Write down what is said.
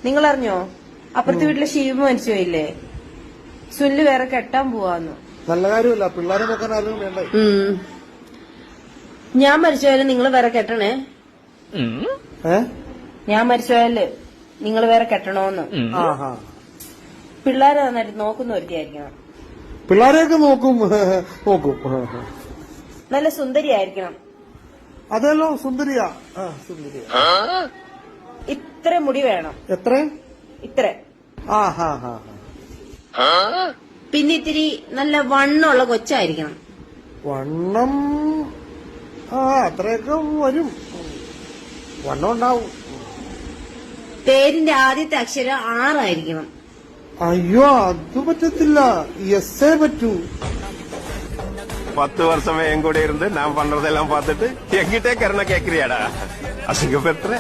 നിങ്ങൾ അറിഞ്ഞോ? അപ്പുറത്തെ വീട്ടിലെ ഷീവ് മരിച്ചു പോയില്ലേ? സുനില് വേറെ കെട്ടാൻ പോവാന്ന്. നല്ല കാര്യമല്ല, പിള്ളേരെ നോക്കാൻ ആരും വേണ്ട. ഞാൻ മരിച്ചുപോയാലും നിങ്ങൾ വേറെ കെട്ടണേ. ഞാൻ മരിച്ചുപോയാല് നിങ്ങൾ വേറെ കെട്ടണോന്ന്. പിള്ളേരെ നന്നായിട്ട് നോക്കുന്ന ഒരുത്തിയായിരിക്കണം. പിള്ളേരെയൊക്കെ നോക്കും. നല്ല സുന്ദരിയായിരിക്കണം. അതല്ലോ സുന്ദരിയാ. ഇത്ര മുടി വേണം. എത്ര? ഇത്ര. പിന്നെ ഇത്തിരി നല്ല വണ്ണമുള്ള കൊച്ചായിരിക്കണം. വണ്ണം അത്രയൊക്കെ വരും. വണ്ണം ഉണ്ടാവും. പേരിന്റെ ആദ്യത്തെ അക്ഷരം 6 ആയിരിക്കണം. അയ്യോ, അത് പറ്റത്തില്ല. എസ്സേ പറ്റൂ. 10 வருஷமே என் கூட இருந்து நான் பண்றதெல்லாம் பார்த்துட்டு என்கிட்டே கருணை கேட்கிறியாடா? அசிங்கப்படுத்துற.